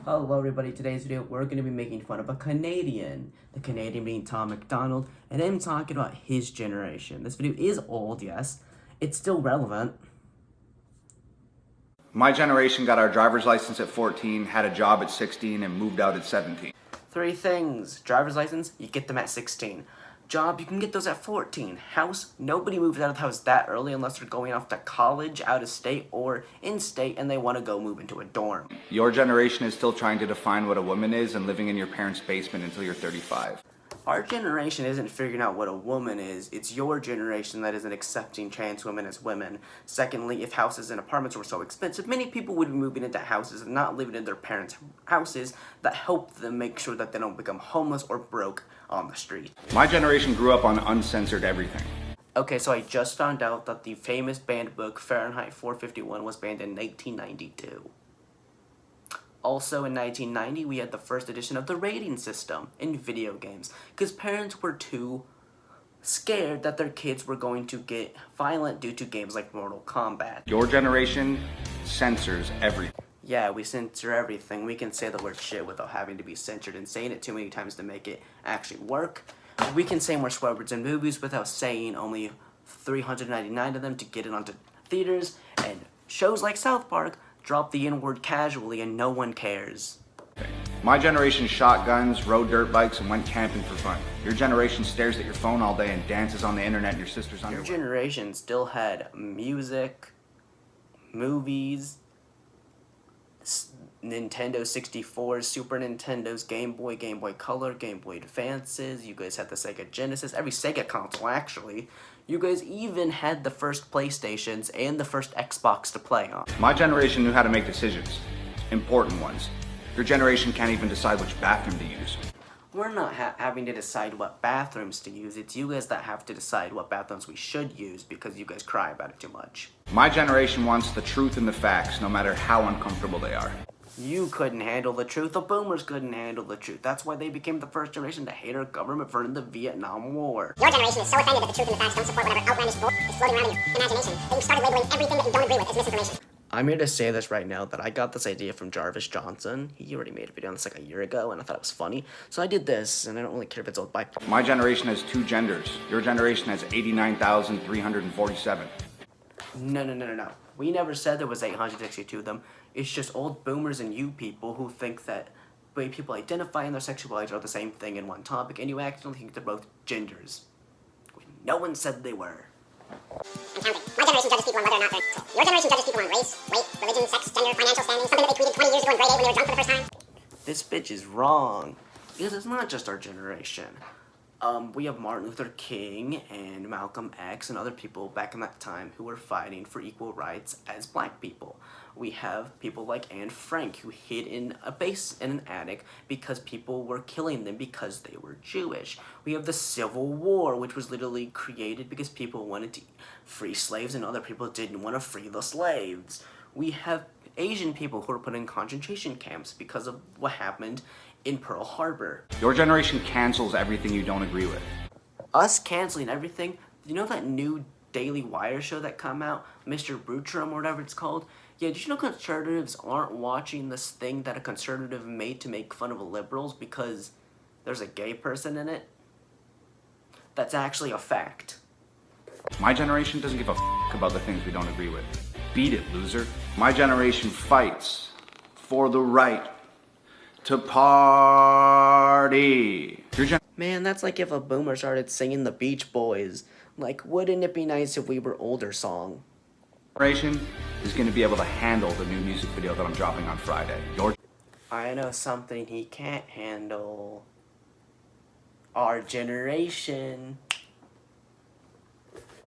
Hello everybody, today's video we're going to be making fun of a Canadian. The Canadian being Tom MacDonald, and I'm talking about his generation. This video is old, yes. It's still relevant. My generation got our driver's license at 14, had a job at 16, and moved out at 17. Three things. Driver's license, you get them at 16. Job, you can get those at 14. House, nobody moves out of the house that early unless they're going off to college, out of state, or in-state, and they want to go move into a dorm. Your generation is still trying to define what a woman is and living in your parents' basement until you're 35. Our generation isn't figuring out what a woman is. It's your generation that isn't accepting trans women as women. Secondly, if houses and apartments were so expensive, many people would be moving into houses and not living in their parents' houses that help them make sure that they don't become homeless or broke on the street. My generation grew up on uncensored everything. Okay, so I just found out that the famous banned book Fahrenheit 451 was banned in 1992. Also in 1990, we had the first edition of the rating system in video games, because parents were too scared that their kids were going to get violent due to games like Mortal Kombat. Your generation censors everything. Yeah, we censor everything. We can say the word shit without having to be censored and saying it too many times to make it actually work. We can say more swear words in movies without saying only 399 of them to get it onto theaters, and shows like South Park drop the N-word casually and no one cares. My generation shot guns, rode dirt bikes, and went camping for fun. Your generation stares at your phone all day and dances on the internet in your sister's underwear. Your generation still had music, movies, Nintendo 64, Super Nintendos, Game Boy Color, Game Boy Advances. You guys had the Sega Genesis, every Sega console actually. You guys even had the first PlayStations and the first Xbox to play on. My generation knew how to make decisions, important ones. Your generation can't even decide which bathroom to use. We're not having to decide what bathrooms to use. It's you guys that have to decide what bathrooms we should use because you guys cry about it too much. My generation wants the truth and the facts, no matter how uncomfortable they are. You couldn't handle the truth. The boomers couldn't handle the truth. That's why they became the first generation to hate our government for the Vietnam War. Your generation is so offended that the truth and the facts don't support whatever outlandish bull is floating around in your imagination that you've started labeling everything that you don't agree with as misinformation. I'm here to say this right now, that I got this idea from Jarvis Johnson. He already made a video on this like a year ago, and I thought it was funny. So I did this, and I don't really care if it's old. Bye. My generation has 2 genders. Your generation has 89,347. No. We never said there was 862 of them. It's just old boomers and you people who think that way people identify and their sexuality are the same thing in one topic, and you actually think they're both genders. No one said they were. I'm counting. My generation judges people on whether or not they're... Your generation judges people on race, weight, religion, sex, gender, financial standing, something that they tweeted 20 years ago in grade 8 when they were drunk for the first time. This bitch is wrong. Because it's not just our generation. We have Martin Luther King and Malcolm X and other people back in that time who were fighting for equal rights as black people. We have people like Anne Frank who hid in a base in an attic because people were killing them because they were Jewish. We have the Civil War, which was literally created because people wanted to free slaves and other people didn't want to free the slaves. We have Asian people who were put in concentration camps because of what happened in Pearl Harbor. Your generation cancels everything you don't agree with. Us canceling everything. You know that new Daily Wire show that come out, Mr. Bootram or whatever it's called? Yeah, did you know conservatives aren't watching this thing that a conservative made to make fun of liberals because there's a gay person in it? That's actually a fact. My generation doesn't give a about the things we don't agree with. Beat it, loser. My generation fights for the right to party. Man, that's like if a boomer started singing the Beach Boys. Like, wouldn't it be nice if we were older song? Generation is going to be able to handle the new music video that I'm dropping on Friday. I know something he can't handle. Our generation.